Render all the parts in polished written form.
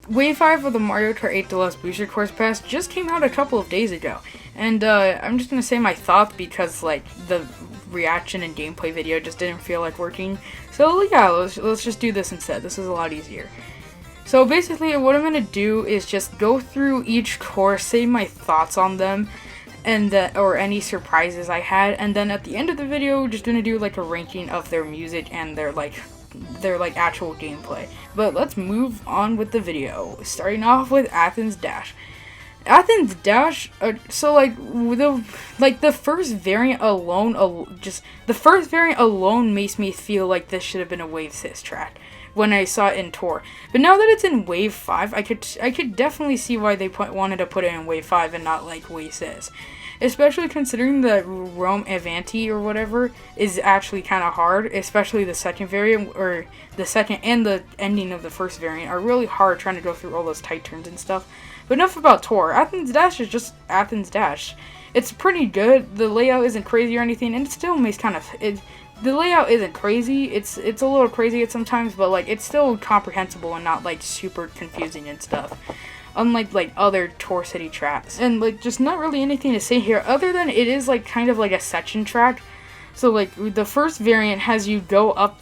Wave 5 of the Mario Kart 8 Deluxe Booster Course Pass just came out a couple of days ago, and I'm just gonna say my thoughts because like the reaction and gameplay video just didn't feel like working. So yeah, let's just do this instead. This is a lot easier. So basically, what I'm gonna do is just go through each course, say my thoughts on them, and or any surprises I had, and then at the end of the video, just gonna do like a ranking of their music and their actual gameplay. But let's move on with the video, starting off with Athens Dash. Athens Dash, so like the first variant alone, makes me feel like this should have been a Wave 6 track when I saw it in Tour. But now that it's in Wave 5, I could definitely see why they wanted to put it in Wave 5 and not like Wave 6. Especially considering that Rome Avanti or whatever is actually kind of hard, especially the second variant, or the second and the ending of the first variant are really hard trying to go through all those tight turns and stuff. But enough about Tour. Athens Dash is just Athens Dash. It's pretty good. The layout isn't crazy or anything, and it still makes the layout isn't crazy. It's a little crazy at sometimes, but like it's still comprehensible and not like super confusing and stuff. Unlike like other Tour City tracks. And like just not really anything to say here other than it is like kind of like a section track. So like the first variant has you go up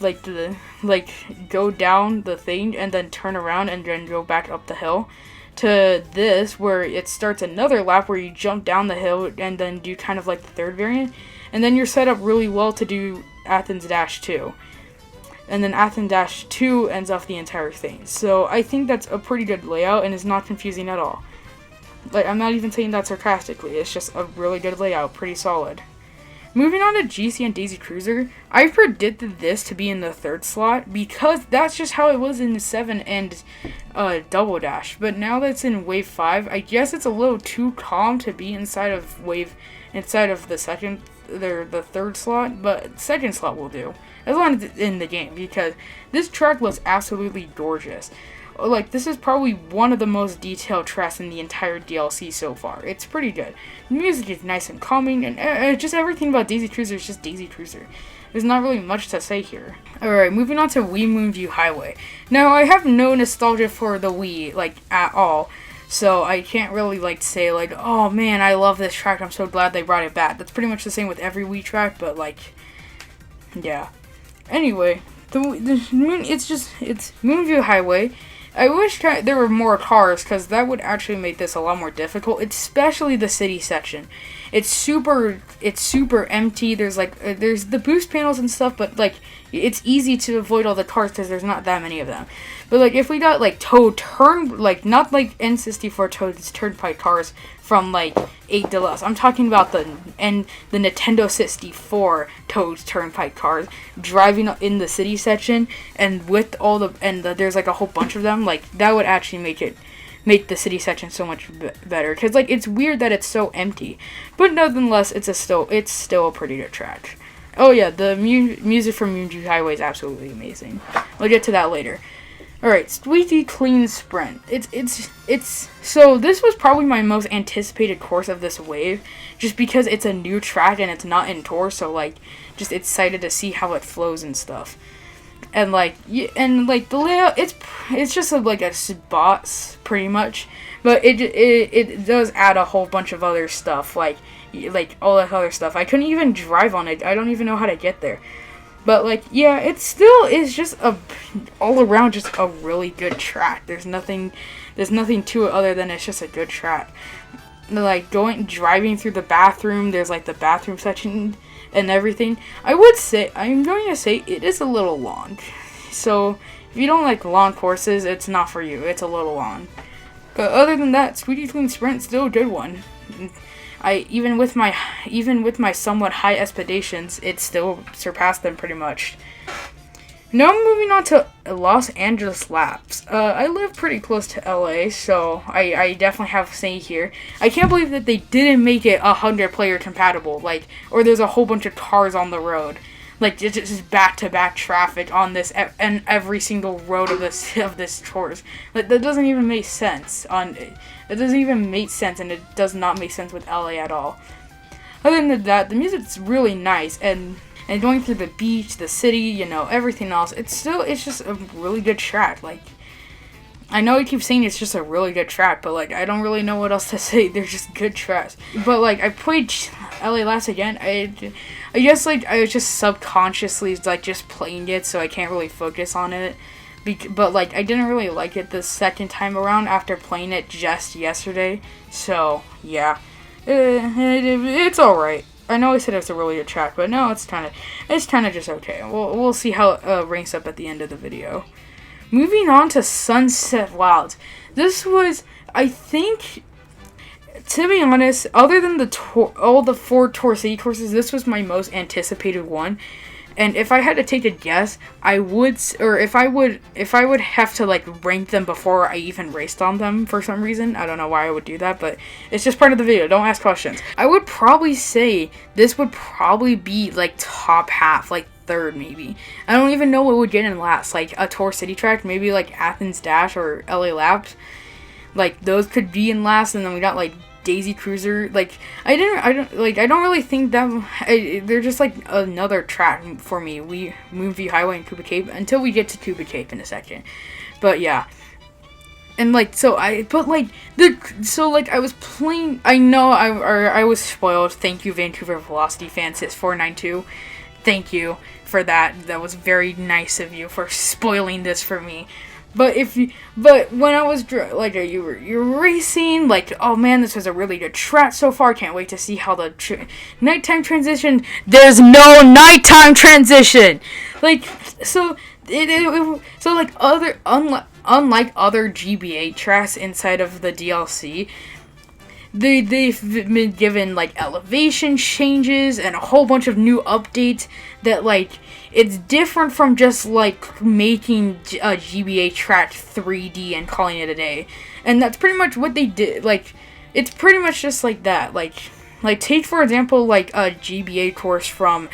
go down the thing and then turn around and then go back up the hill, to this where it starts another lap where you jump down the hill and then do kind of like the third variant, and then you're set up really well to do Athens Dash 2. And then Athens Dash 2 ends off the entire thing. So I think that's a pretty good layout and is not confusing at all. Like, I'm not even saying that sarcastically, it's just a really good layout, pretty solid. Moving on to GC and Daisy Cruiser, I predicted this to be in the third slot because that's just how it was in 7 and Double Dash. But now that it's in Wave 5, I guess it's a little too calm to be inside of the third slot, but second slot will do, as long as it's in the game, because this track looks absolutely gorgeous. Like, this is probably one of the most detailed tracks in the entire DLC so far. It's pretty good. The music is nice and calming, and just everything about Daisy Cruiser is just Daisy Cruiser. There's not really much to say here. Alright, moving on to Wii Moonview Highway. Now, I have no nostalgia for the Wii, like, at all. So I can't really like say like, oh man, I love this track, I'm so glad they brought it back. That's pretty much the same with every Wii track, but like, yeah. Anyway, it's Moonview Highway. I wish there were more cars, because that would actually make this a lot more difficult, especially the city section. It's super empty. There's there's the boost panels and stuff, but like it's easy to avoid all the cars because there's not that many of them. But like if we got like not like N64 Toad's Turnpike cars from like 8 Deluxe. I'm talking about the Nintendo 64 Toad's Turnpike cars driving in the city section, and with all there's like a whole bunch of them. Like that would actually make the city section so much better, because like it's weird that it's so empty, but nonetheless it's still a pretty good track. Oh yeah, the music from Moonview Highway is absolutely amazing. We'll get to that later. Alright, Squeaky Clean Sprint. So this was probably my most anticipated course of this wave, just because it's a new track and it's not in Tour, so like just excited to see how it flows and stuff. And the layout, it's just a spot pretty much, but it does add a whole bunch of other stuff, like all that other stuff. I couldn't even drive on it. I don't even know how to get there. But like, yeah, it still is just all around just a really good track. There's nothing to it other than it's just a good track. Like driving through the bathroom, there's like the bathroom section and everything. I'm going to say it is a little long. So if you don't like long courses, it's not for you. It's a little long. But other than that, Squeaky Clean Sprint's still a good one. Even with my somewhat high expectations, it still surpassed them pretty much. Now moving on to Los Angeles Laps. I live pretty close to LA, so I definitely have a say here. I can't believe that they didn't make it 100-player compatible, or there's a whole bunch of cars on the road. Just back-to-back traffic on this and every single road of this course. That doesn't even make sense. It doesn't even make sense, and it does not make sense with LA at all. Other than that, the music's really nice, and going through the beach, the city, everything else, it's just a really good track. I know I keep saying it's just a really good track, but like I don't really know what else to say. They're just good tracks. But like I played LA Last again. I guess like I was just subconsciously like just playing it, so I can't really focus on it. But like I didn't really like it the second time around after playing it just yesterday. So yeah, it's all right. I know I said it's a really good track, but no, it's kind of just okay. We'll see how it ranks up at the end of the video. Moving on to Sunset Wilds. This was, I think, to be honest, other than all the 4 Tour City courses, this was my most anticipated one. And if I had to take a guess, I would, or if I would have to like rank them before I even raced on them for some reason. I don't know why I would do that, but it's just part of the video. Don't ask questions. I would probably say this would probably be like top half, like third maybe. I don't even know what would get in last, like a Tour City track, maybe like Athens Dash or LA Labs. Like those could be in last, and then we got like Daisy Cruiser. Like I don't really think that they're just like another track for me. Moonview Highway and Cuba Cape until we get to Cuba Cape in a second. But yeah. And like I was playing. I know I was spoiled. Thank you, Vancouver Velocity fans. It's 492. Thank you for that. That was very nice of you for spoiling this for me. But when I was like you're racing, like, oh man, this was a really good track so far. Can't wait to see how the nighttime transition. There's no nighttime transition. Like so like unlike other GBA tracks inside of the DLC. They've been given like elevation changes and a whole bunch of new updates that like it's different from just like making a GBA track 3D and calling it a day. And that's pretty much what they did. Like it's pretty much just like that. Like take for example like a GBA course from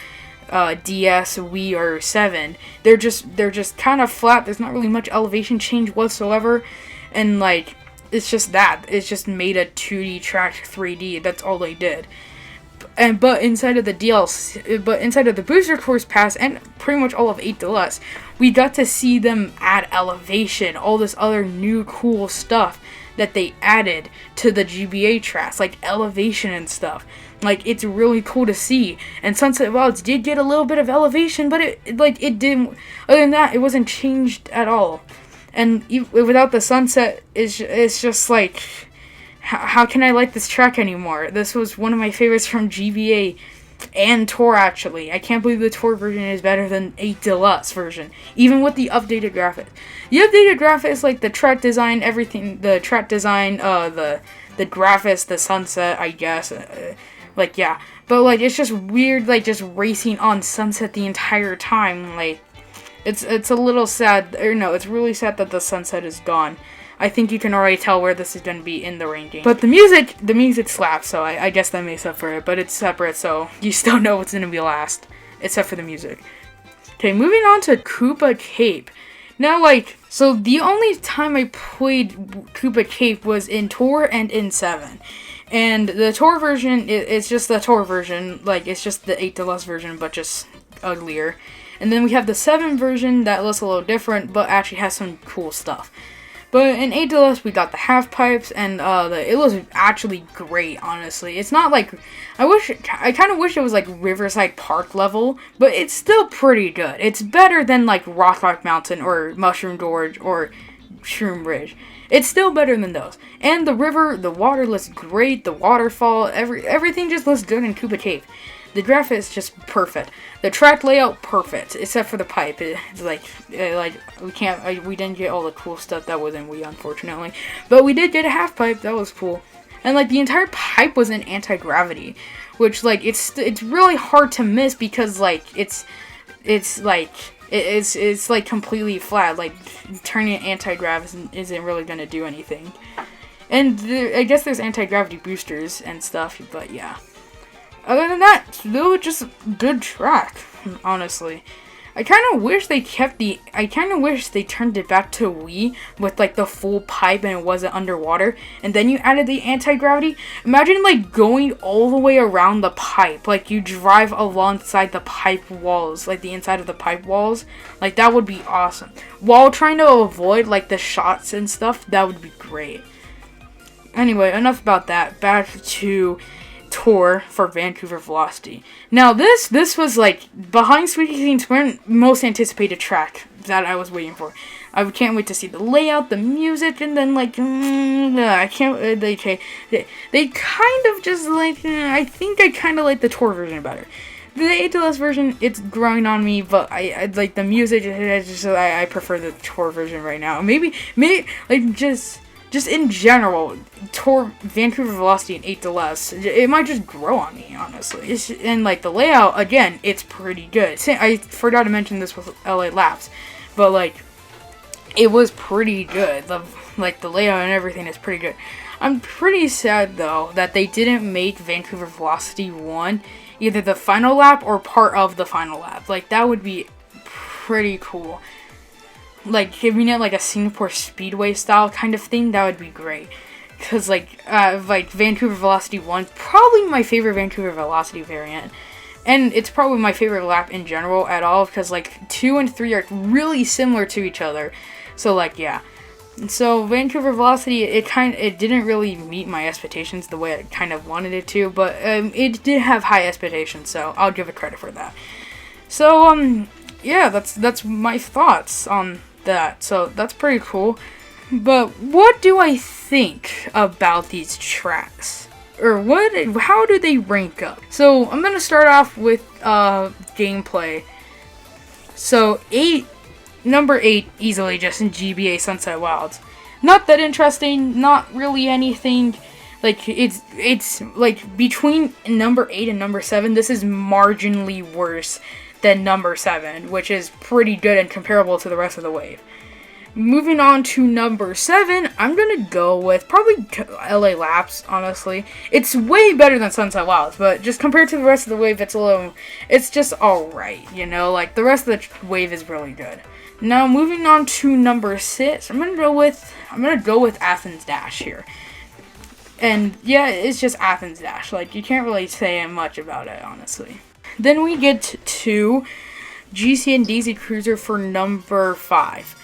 DS, Wii, or 7. They're just kind of flat. There's not really much elevation change whatsoever, and like it's just that. It's just made a 2D track 3D. That's all they did. But inside of the DLC, but inside of the Booster Course Pass and pretty much all of 8 Deluxe, we got to see them add elevation, all this other new cool stuff that they added to the GBA tracks, like elevation and stuff. Like it's really cool to see. And Sunset Wilds did get a little bit of elevation, but it didn't. Other than that, it wasn't changed at all. And without the sunset, it's just like, how can I like this track anymore? This was one of my favorites from GBA and Tour, actually. I can't believe the Tour version is better than 8 Deluxe version, even with the updated graphics. The updated graphics, like the track design, everything, the track design, the graphics, the sunset, I guess, like, yeah. But, like, it's just weird, like, just racing on sunset the entire time, like, it's a little sad, or no, it's really sad that the sunset is gone. I think you can already tell where this is going to be in the ranking. But the music slaps, so I guess that makes up for it. But it's separate, so you still know what's going to be last, except for the music. Okay, moving on to Cuba Cape. Now, like, so the only time I played Cuba Cape was in Tour and in 7. And the Tour version, it's just the Tour version. Like, it's just the 8 Deluxe version, but just uglier. And then we have the 7 version that looks a little different, but actually has some cool stuff. But in 8 Deluxe, we got the half pipes, and it was actually great, honestly. It's not like, I kind of wish it was like Riverside Park level, but it's still pretty good. It's better than like Rock Mountain or Mushroom Gorge or Shroom Ridge. It's still better than those. And the river, the water looks great, the waterfall, everything just looks good in Cuba Cape. The graphics is just perfect. The track layout, perfect, except for the pipe. It's like we didn't get all the cool stuff that was in Wii, unfortunately. But we did get a half pipe, that was cool. And like the entire pipe was in anti-gravity, which like it's really hard to miss because like it's like completely flat. Like turning it anti-grav isn't really gonna do anything. And I guess there's anti-gravity boosters and stuff, but yeah. Other than that, still just good track, honestly. I kind of wish they turned it back to Wii with like the full pipe and it wasn't underwater, and then you added the anti-gravity. Imagine like going all the way around the pipe, like you drive alongside the pipe walls, like the inside of the pipe walls. Like that would be awesome. While trying to avoid like the shots and stuff, that would be great. Anyway, enough about that. Back to tour for Vancouver Velocity. Now this was like behind Squeaky Clean Sprint, most anticipated track that I was waiting for. I can't wait to see the layout, the music, and then like I can't. They kind of just like I think I kind of like the tour version better. The ATLS version, it's growing on me, but I like the music. I prefer the tour version right now. Maybe like just in general, tour Vancouver Velocity and 8 to Less, it might just grow on me, honestly. And like the layout, again, it's pretty good. I forgot to mention this with LA Laps, but like it was pretty good. The layout and everything is pretty good. I'm pretty sad though that they didn't make Vancouver Velocity 1 either the final lap or part of the final lap. Like that would be pretty cool. Like giving it like a Singapore Speedway style kind of thing, that would be great. Cause like Vancouver Velocity 1, probably my favorite Vancouver Velocity variant, and it's probably my favorite lap in general at all. Because like 2 and 3 are really similar to each other, so like yeah. And so Vancouver Velocity, it didn't really meet my expectations the way I kind of wanted it to, but it did have high expectations, so I'll give it credit for that. So yeah, that's my thoughts on that. So that's pretty cool. But what do I think about these tracks? Or how do they rank up? So I'm gonna start off with gameplay. So number 8 easily just in GBA Sunset Wilds. Not that interesting, not really anything. Like it's like between number 8 and number 7, this is marginally worse than number 7, which is pretty good and comparable to the rest of the wave. Moving on to number 7, I'm gonna go with probably LA Laps, honestly. It's way better than Sunset Wilds, but just compared to the rest of the wave, it's just alright, you know? Like, the rest of the wave is really good. Now, moving on to number 6, I'm gonna go with Athens Dash here. And yeah, it's just Athens Dash. Like, you can't really say much about it, honestly. Then we get to GC and Daisy Cruiser for number 5.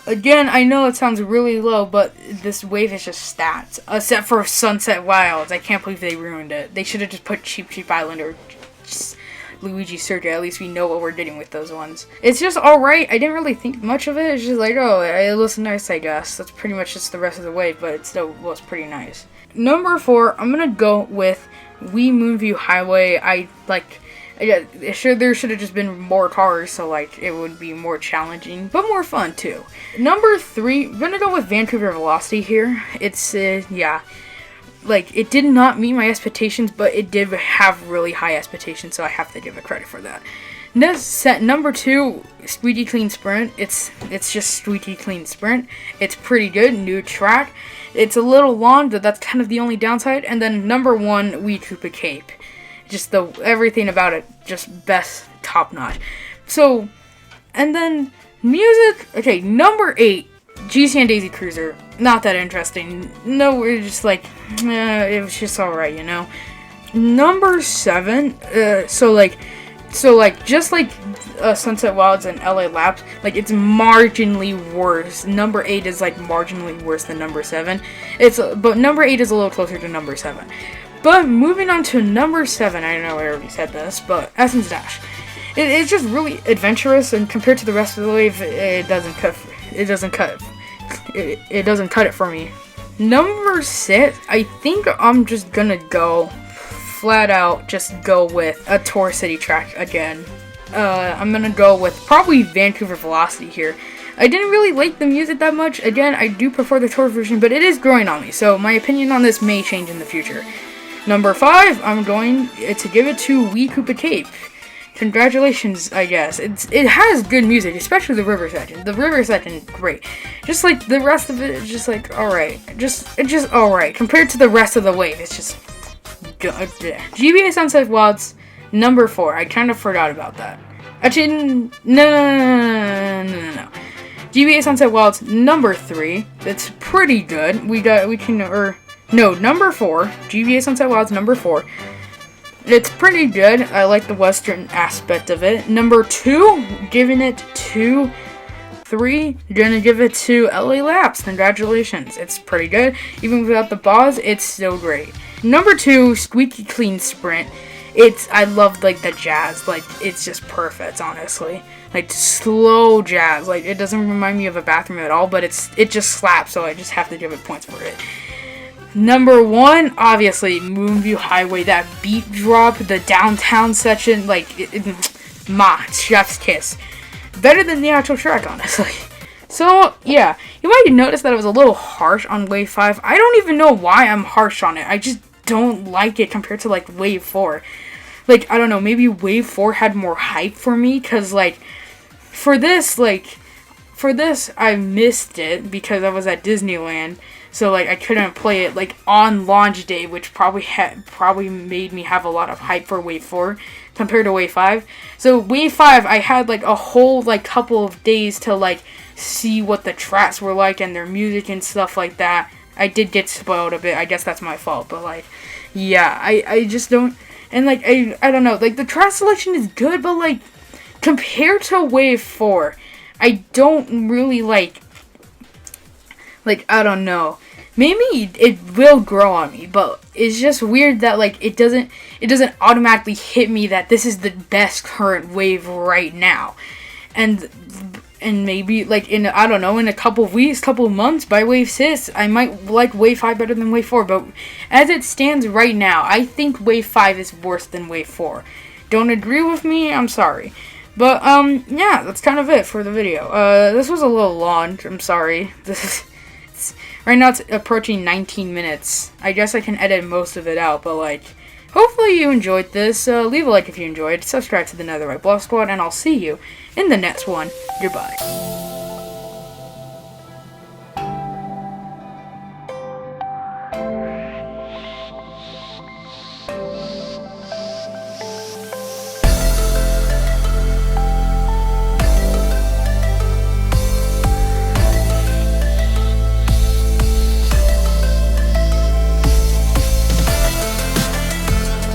Again, I know it sounds really low, but this wave is just stats. Except for Sunset Wilds. I can't believe they ruined it. They should have just put Cheap Cheap Island or just Luigi Circuit. At least we know what we're getting with those ones. It's just alright. I didn't really think much of it. It's just like, oh, it looks nice, I guess. That's pretty much just the rest of the wave, but it still was pretty nice. Number 4, I'm gonna go with Wii Moonview Highway. There should have just been more cars, so like it would be more challenging, but more fun too. Number 3, I'm gonna go with Vancouver Velocity here. It's like it did not meet my expectations, but it did have really high expectations, so I have to give it credit for that. Next set, number 2, Squeaky Clean Sprint. It's just Squeaky Clean Sprint. It's pretty good, new track. It's a little long, but that's kind of the only downside. And then number 1, Wii Koopa Cape. Just everything about it, just best, top notch. So, and then music. Okay, number 8, GC and Daisy Cruiser. Not that interesting. No, we're just like, it was just alright, you know. Number 7. So just like Sunset Wilds and LA Laps, like it's marginally worse. Number 8 is like marginally worse than number 7. But number 8 is a little closer to number 7. But moving on to number 7, I know I already said this, but Athens Dash. It's just really adventurous, and compared to the rest of the wave, it doesn't cut it for me. Number 6, I think I'm just gonna go flat out, just go with a Tour City track again. I'm gonna go with probably Vancouver Velocity here. I didn't really like the music that much. Again, I do prefer the tour version, but it is growing on me, so my opinion on this may change in the future. Number 5, I'm going to give it to Wii Koopa Cape. Congratulations, I guess. It has good music, especially the river section. The river section is great. Just like the rest of it is just like alright. It's just alright. Compared to the rest of the wave, it's just good. GBA Sunset Wilds, number 4. I kind of forgot about that. Actually, no. GBA Sunset Wilds number 3. It's pretty good. Number 4. GBA Sunset Wilds number 4. It's pretty good. I like the Western aspect of it. Number 2, giving it to 3, gonna give it to LA Labs. Congratulations. It's pretty good. Even without the boss, it's still great. Number 2, Squeaky Clean Sprint. I love like the jazz. Like, it's just perfect, honestly. Like, slow jazz. Like, it doesn't remind me of a bathroom at all, but it just slaps, so I just have to give it points for it. Number 1, obviously, Moonview Highway. That beat drop, the downtown section, like, chef's kiss. Better than the actual track, honestly. So, yeah. You might notice that I was a little harsh on Wave 5. I don't even know why I'm harsh on it. I just don't like it compared to, like, Wave 4. Like, I don't know, maybe Wave 4 had more hype for me, because, like, for this, I missed it because I was at Disneyland, so, like, I couldn't play it, like, on launch day, which probably made me have a lot of hype for Wave 4 compared to Wave 5. So, Wave 5, I had, like, a whole, like, couple of days to, like, see what the tracks were like and their music and stuff like that. I did get spoiled a bit. I guess that's my fault, but, like, yeah, I just don't, and, like, I don't know, like, the track selection is good, but, like, compared to Wave 4, I don't really, like, I don't know, maybe it will grow on me, but it's just weird that, like, it doesn't automatically hit me that this is the best current wave right now, and maybe, like, in a couple of weeks, couple of months, by Wave 6, I might like Wave 5 better than Wave 4, but as it stands right now, I think Wave 5 is worse than Wave 4. Don't agree with me? I'm sorry. But, yeah, that's kind of it for the video. This was a little long, I'm sorry. Right now it's approaching 19 minutes. I guess I can edit most of it out, but, like, hopefully you enjoyed this. Leave a like if you enjoyed, subscribe to the Netherite Bluff Squad, and I'll see you in the next one. Goodbye.